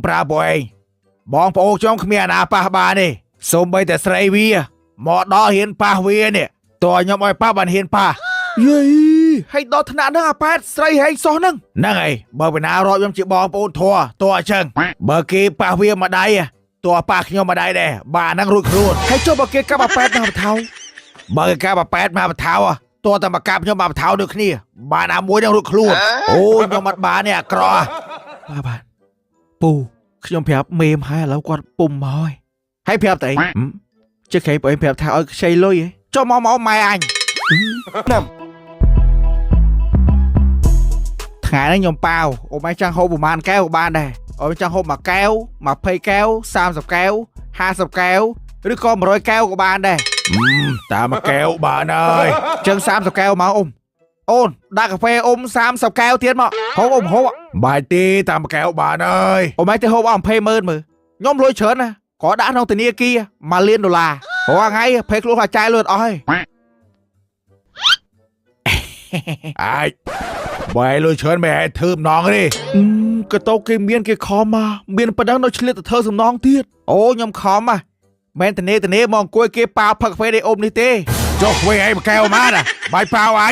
ប្រាប់បងឯងបងប្អូនខ្ញុំគ្មានអាណាប៉ះបានទេសូម្បីតែស្រីវាមកដល់ហ៊ានប៉ះវានេះតើខ្ញុំឲ្យប៉ះបានហ៊ានប៉ះយីហេតុដល់ថ្នាក់ហ្នឹងអាប៉ែតស្រីហេងសោះហ្នឹងហើយបើវិណារកខ្ញុំជាបងប្អូនធัวតើអញ្ចឹងបើគេប៉ះវាម្ដាយតើប៉ះខ្ញុំម្ដាយដែរបាទហ្នឹងរួចខ្លួនហើយចុះបើគេកាប់អាប៉ែតមកបថៅបើគេកាប់អាប៉ែតមកបថៅតើតែមកកាប់ខ្ញុំមកបថៅដូចគ្នាបានអាមួយហ្នឹងរួចខ្លួនអូខ្ញុំអត់បានទេអាក្រក់បាទពូខ្ញុំប្រាប់មេមហើយឥឡូវគាត់ពុំមកហើយប្រាប់តែជិះខេបងប្រាប់ថាឲ្យខ្ចីលុយចុះមកម៉ែអញណាំថ្ងៃនេះខ្ញុំប៉ាវអូម៉ែចង់ហូបប្រហែលកែវក៏បានដែរអូចង់ហូប1 កែវ20 កែវ30 កែវ50 កែវឬក៏100 កែវក៏បានដែរតាម1 កែវបានហើយចឹង30 កែវមកអូនដាក់កាហ្វេ30 កែវទៀតមកហូបហូបបាយទេតាម1 កែវបានហើយអូម៉ែទៅហូបអស់20 ម៉ឺនមើលខ្ញុំលុយច្រើនណាក៏ដាក់ក្នុងធនាគារ$1 លានរាល់ថ្ងៃភ័យខ្លួនថាចាយលុយអត់អស់ហើយអាចបើលុយច្រើនមិនឲ្យធ្វើម្ដងទេក៏តោគេមានគេខំមកមានប៉ុណ្ណឹងនៅឆ្លៀតទៅធ្វើសំណងទៀតអូខ្ញុំខំមែនតនេមកអង្គុយគេប៉ាវផឹកកាហ្វេនេះនេះទេចុះវិញឲ្យ1 កែវមកណាបាយប៉ាវអា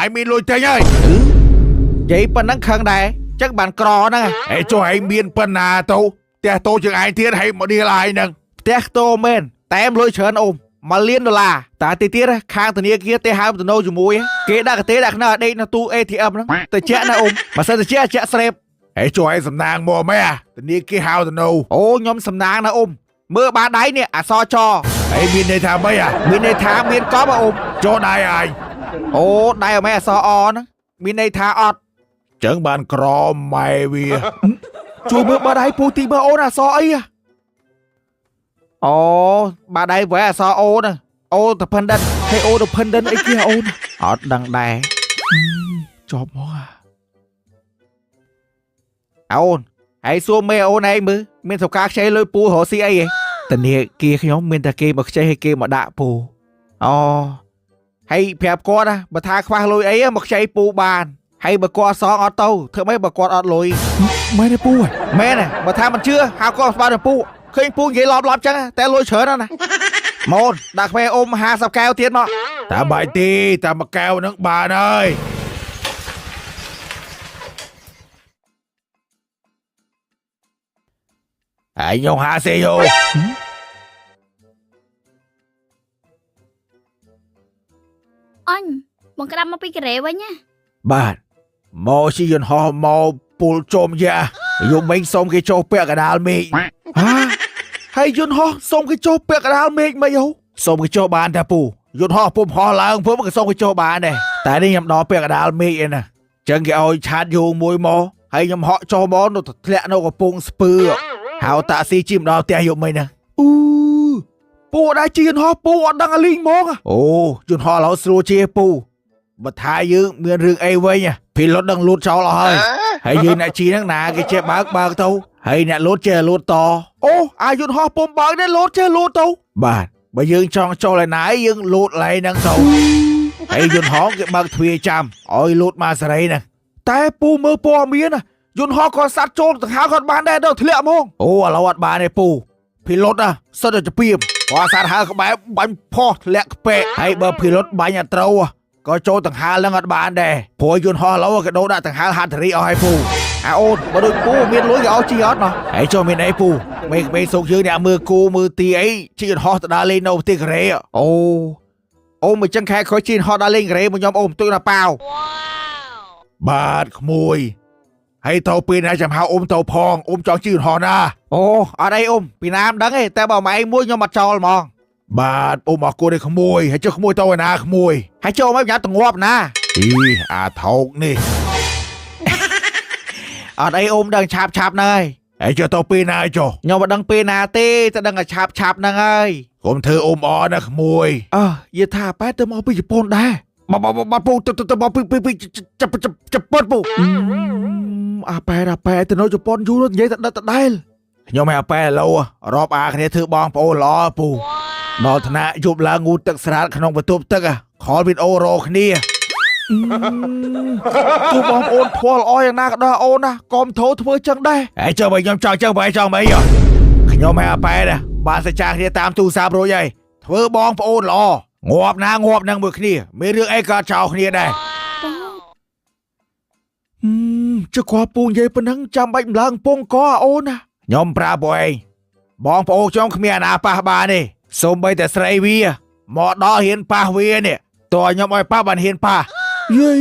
យមានលុយទិញហើយនិយាយប៉ុណ្ណឹងខឹងដែរចឹងបានក្រហ្នឹងហេចុះឯងមានប៉ុណ្ណាទៅផ្ទះតូជាងឯងទៀតហើយមកឌីលឯងហ្នឹងផ្ទះតូមែនតែលុយច្រើន$1 លានតែទីទៀតខាងធនាគារទេហៅទៅនៅជាមួយគេដាក់កាទេដាក់ខ្នើដេកនៅទូ ATM ហ្នឹងទៅជាក់ណាបើសិនទៅជាក់ស្រេបហេចុះឯងសំណាងមកម៉ែធនាគារហៅទៅនៅអូខ្ញុំសំណាងណាមើលបាដៃនេះអសចហើយមានន័យថាម៉េចមានន័យថាមានកប់ចូលដៃឯងអូដៃម៉ែអសអហ្នឹងមានន័យថាអត់ចឹងបានក្រម៉ែវាជួយមើលបាដៃពូទីមើលអូនអសអីអូបាដៃវ៉ែអសអូនអូតផិនដិនហើយអូតផិនដិនអីគេអូនអត់ដឹងដែរជាប់មកអូនហើយសួរមេអូនឯងមើលមានសកាខ្ចីលុយពូរកស៊ីអីហ៎តនីគាខ្ញុំមានតែគេមកខ្ចីឲ្យគេមកដាក់ពូអូហើយប្រាប់គាត់ណាបើថាខ្វះលុយអីមកខ្ចីពូបានហើយបើគាត់សងអត់ទៅធ្វើម៉េចបើគាត់អត់លុយមែនទេពូមែនទេបើថាមិនជឿហៅគាត់ស្បាទៅពូឃើញពូនិយាយឡប់ចឹងតែលុយច្រើនណាម៉ូនដាក់ក្មេ50 កែវទៀតមកតែបាយទីតែ1 កែវហ្នឹងបានហើយហើយខ្ញុំ50យោអញបងក្តាប់មកពីកូរ៉េវិញណាបាទមកជិះយន្តហោះមកពុលជុំយ៉ាយំមិញសុំគេចូលពាក់កណ្ដាលមេឃហើយយន្តហោះសុំគេចូលពាក់កណ្ដាលមេឃមិនហ៎សុំគេចូលបានតែពូយន្តហោះពុំហោះឡើងពុំក៏សុំគេចូលបានដែរតែនេះខ្ញុំដល់ពាក់កណ្ដាលមេឃឯណាចឹងគេឲ្យឆាតយោងមួយមកហើយខ្ញុំហក់ចូលមកនៅធ្លាក់នៅកំពង់ស្ពឺហៅតាក់ស៊ីជិះមកដល់ផ្ទះយប់មិញណាពូដែរជិះយន្តហោះពូអត់ដឹងអាលីងហ្មងអូយន្តហោះឡូវស្រួលជាពូបើថាយើងមានរឿងអីវិញពីលុតដឹងលូតចោលអស់ហើយយើងអ្នកជីហ្នឹងណាគេចេះបើកទៅហើយអ្នកលូតចេះលូតតអូអាយន្តហោះពុំបើកទេលូតចេះលូតទៅបាទបើយើងចង់ចូលឯណាយើងលូតឡៃហ្នឹងទៅហើយយន្តហោះគេបើកទ្វារចាំឲ្យលូតមកសេរីហ្នឹងតែពូមើលព័ត៌មានយន្តហោះគាត់សាត់ចូលទៅហៅគាត់បានដែរទៅធ្លាក់ហ្មងអូឥឡូវអត់បានទេពូពីលុតសិតតែជពីបគាត់សាត់ហៅក្បែរបាញ់ផោះធ្លាក់ក្ពេកហើយបើពីលុតបាញ់អត់ត្រូវក៏ចូលដង្ហើលនឹងអត់បានដែរព្រោះយន្តហោះឡូវក៏ដូរដាក់ដង្ហើលហាត់រីអស់ឲ្យពូអូនបើដូចពូមានលុយក៏ឲ្យជីអត់មកហើយចូលមានអីពូមេសុកយើងអ្នកមើលគូមើលទីអីជីយន្តហោះទៅដើរលេងនៅប្រទេសកូរ៉េអូមិនចឹងខែក្រោយជីយន្តហោះដើរលេងកូរ៉េមកខ្ញុំអូនទុយណាប៉ាវបាទក្មួយហើយទៅពេលណាចាំហៅទៅផងចង់ជីយន្តហោះណាអូអត់អីពីណាមិនដឹងទេតែបើម៉ែមួយខ្ញុំអត់ចោលហ្មងបាទអរគុណឯក្មួយហើយចុះក្មួយទៅឯណាក្មួយហើយចូលមកញ៉ាំទៅងាប់ណាអាថោកនេះអត់អីដឹងឆាប់ហ្នឹងហើយចុះទៅពេលណាចុះខ្ញុំមិនដឹងពេលណាទេតែដឹងតែឆាប់ហ្នឹងហើយកុំធ្វើអណាក្មួយយេថាប៉ែទៅមកពីជប៉ុនដែរមកពូទៅមកពីជប៉ុនពូអាប៉ែទៅនៅជប៉ុនយូរនិយាយតែដិតដែលខ្ញុំឲ្យអាប៉ែឥឡូវរាប់អាគ្នាធ្វើបងប្អូនល្អពូដល់ថ្នាក់យប់ឡើងងូតទឹកស្រាតក្នុងបន្ទប់ទឹកខលវីដេអូរកគ្នា ទោះបងប្អូនធွာល្អយ៉ាងណាក៏ដោយអូនណាកុំធោធ្វើចឹងដែរហើយចុះបើខ្ញុំចង់ចឹងបើចង់មិនខ្ញុំហៅប៉ែដែរបានសច្ចាគ្នាតាមទូរស័ព្ទរួចហើយធ្វើបងប្អូនល្អងាប់ណាងាប់នឹងមួយគ្នាមានរឿងអីក៏ចោលគ្នាដែរចុះគាត់ពូនិយាយប៉ុណ្ណឹងចាំបាច់ម្លងពងកអូនណាខ្ញុំប្រាប់ពួកឯងបងប្អូនខ្ញុំគ្មានអាណាប៉ះបានទេសូម្បីតែស្រីវាមកដល់ហ៊ានប៉ះវានេះតើខ្ញុំឲ្យប៉ះបានហ៊ានប៉ះយី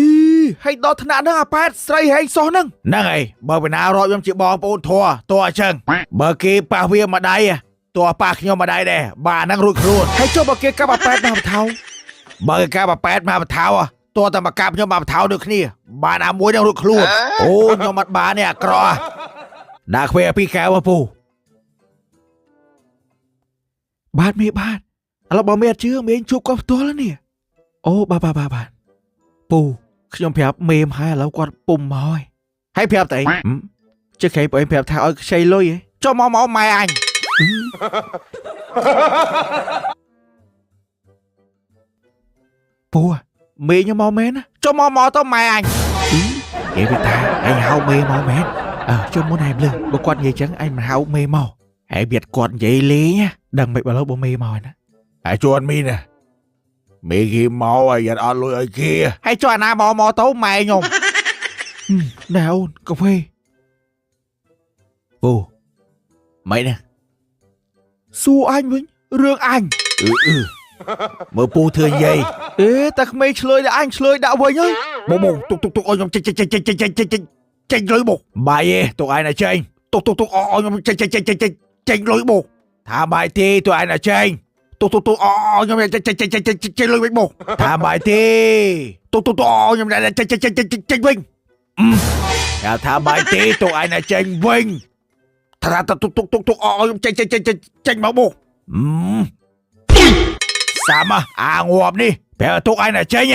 ហើយដល់ថ្នាក់ហ្នឹងអាប៉ែតស្រីហែងសោះហ្នឹងហើយបើបណ្ណារកខ្ញុំជាបងប្អូនធัวតើអញ្ចឹងបើគេប៉ះវាម្ដាយតើប៉ះខ្ញុំម្ដាយដែរបាទហ្នឹងរួចខ្លួនហើយចុះបើគេកាប់អាប៉ែតមកបថោបើគេកាប់អាប៉ែតមកបថោតើតែមកកាប់ខ្ញុំមកបថោដូចគ្នាបានអាមួយហ្នឹងរួចខ្លួនអូខ្ញុំអត់បានទេអាក្រក់ដាក់ខ្វែពីកែវមកពូបាទមេបាទឥឡូវបើមេអត់ជឿមេជួបគាត់ផ្ទាល់នេះអូបាទពូខ្ញុំប្រាប់មេមហើយឥឡូវគាត់ពុំមកហើយប្រាប់តែជិះគេបើប្រាប់ថាឲ្យខ្ចីលុយហ៎ចុះមកម៉ែអញពូមេខ្ញុំមកមែនណាចុះមកទៅម៉ែអញគេវាថាអញហៅមេមកមែនចុះមុនឯងលឺបើគាត់និយាយចឹងអញមិនហៅមេមកហើយវាគាត់និយាយលេងដឹងមិនបើឡូវបើមេមកណាហើយជួនមីនណាមេគេមកហើយយ៉ាត់អត់លុយឲ្យគេហើយចុះអាណាមកទៅម៉ែខ្ញុំណែអូនកាហ្វេពូម៉េចណាសួរអញវិញរឿងអញមើលពូធ្វើនិយាយតែក្មេងឆ្លើយតែអញឆ្លើយដាក់វិញហើយបងទុកអោយខ្ញុំចេញលុយមកបាយទេទុកឯណាចេញទុកអោយខ្ញុំចេញលុយមកថាបាយទេទុកឯណាចេញទុកអោខ្ញុំចេញលុយវិញមកថាបាយទេទុកអោខ្ញុំចេញវិញថាបាយទេទុកឯណាចេញវិញថាទុកអោខ្ញុំចេញមកសាមអាងាប់នេះពេលទុកឯណាចេញ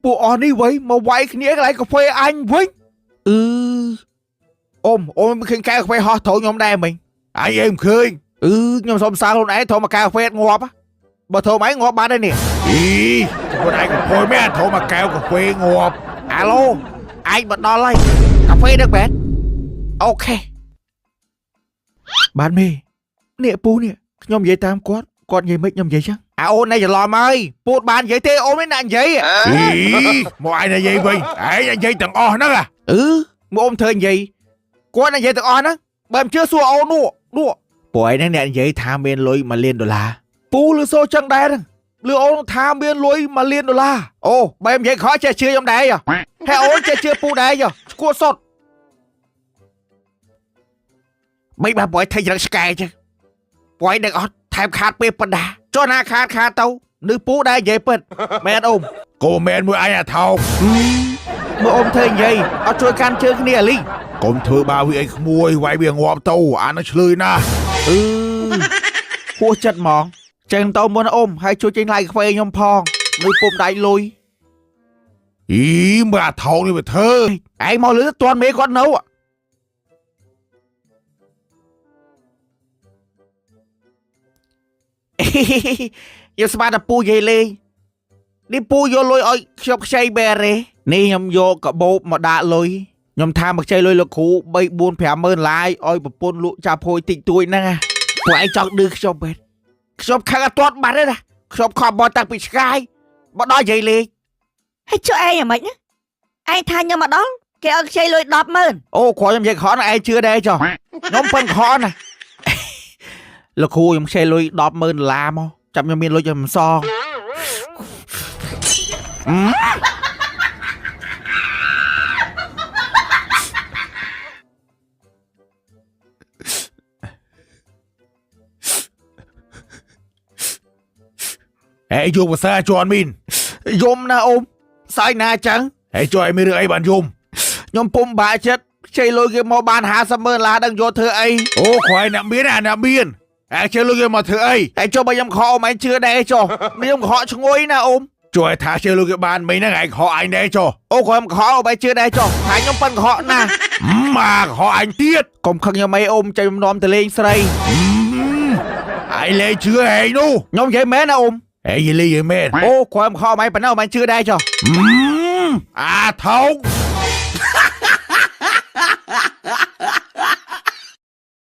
ពួកអស់នេះវិញមកវាយគ្នាកន្លែងកាហ្វេអញវិញអូមមិនឃើញកែកាហ្វេហោះត្រូវខ្ញុំដែរមិញអញមិនឃើញខ្ញុំសុំសារខ្លួនឯងត្រូវមកកែកាហ្វេងាប់បើត្រូវមកងាប់បាត់ហើយនេះខ្លួនឯងកំពុងមែនត្រូវមកកែកាហ្វេងាប់អាឡូឯងមកដល់ហើយកាហ្វេដឹកបែបអូខេបានមេនេះពូនេះខ្ញុំនិយាយតាមគាត់និយាយមិនខ្ញុំនិយាយចឹងអូននេះច្រឡំហើយពូតបាននិយាយទេអូននេះណានិយាយមកឯងនិយាយវិញឯងនិយាយទាំងអស់ហ្នឹងមកអូនធ្វើនិយាយគាត់និយាយទាំងអស់ហ្នឹងបើមិនជឿសួរអូននោះពួកឯងហ្នឹងអ្នកនិយាយថាមានលុយ$1លានពូលឺសូចឹងដែរហ្នឹងលឺអូនថាមានលុយ$1លានអូបើនិយាយខកចេះជឿខ្ញុំដែរហើយអូនចេះជឿពូដែរស្គួតសុតមិនបានពួកឯងថៃរឹកឆ្កែចឹងពួកឯងដឹងអត់ថែមខាតពេលប៉ុណ្ណាចុះណាខាតទៅនៅពូដែរនិយាយពិតមែនអូមកូមែនមួយអញអាថោកមើលអូមធ្វើនិយាយអត់ជួយកាន់ជើងគ្នាលីកុំធ្វើបាវវាអីក្មួយវាយវាងាប់ទៅអានឹងឆ្លើយណាហួសចិត្តហ្មងចេញទៅមុនអូមហើយជួយចេញឡាយខ្វេខ្ញុំផងនៅពុំដៃលុយមើលអាថោកនេះវាធ្វើឯងមកលឺតន់មេគាត់នៅយកស្មាតពូនិយាយលេងនេះពូយកលុយឲ្យខ្ញុំខ្ចីបែរេនេះខ្ញុំយកកាបូបមកដាក់លុយខ្ញុំថាមកខ្ចីលុយលោកគ្រូ3-4-5ម៉ឺនឡាយឲ្យប្រពន្ធលក់ចាប់ហួយតិចតួចហ្នឹងពួកឯងចង់ឌឺខ្ញុំបែរខ្ញុំខឹងអត់ទាន់បាត់ទេណាខ្ញុំខំបោះតាំងពីឆ្ងាយមកដល់និយាយលេងហើយចុះឯងយ៉ាងម៉េចណាឯងថាខ្ញុំមកដល់គេឲ្យខ្ចីលុយ100000អូគ្រាន់ខ្ញុំនិយាយខនឯងជឿដែរចុះខ្ញុំប៉ិនខនណាលោកគ្រូខ្ញុំខ្ចីលុយ$10,000មកចាំខ្ញុំមានលុយខ្ញុំសងយកភាសាជន់មីនយំណាអូមសាយណាចឹងជួយឲ្យមានរឿងអីបានយំខ្ញុំពុំបាក់ចិត្តខ្ចីលុយគេមកបាន$50,000ដឹងយកធ្វើអីអូខ្វៃអ្នកមានខ្ចីលុយគេមកធ្វើអីចុះបើខ្ញុំខកអូមឯងជឿដែរចុះខ្ញុំខកឈ្ងុយណាអូម ช่วยท้าเชื่อลูกบ้านไม่นั่งไงขอไอ้แน่จอ អូខ្ញុំខលបែជឿដែរចុះហើយខ្ញុំប៉ិនខកណាស់ มาขอไอ้เตี้ย កុំខឹងខ្ញុំអីអ៊ំចេញនំទៅលេងស្រី ไอ้เลยเชื่อไอ้นู่ ខ្ញុំនិយាយមែនណាអ៊ំ ไอ้ยี่ลี่เมน អូខ្ញុំខលមិនប៉ុណ្ណឹងមិនជឿដែរចុះ อาทอง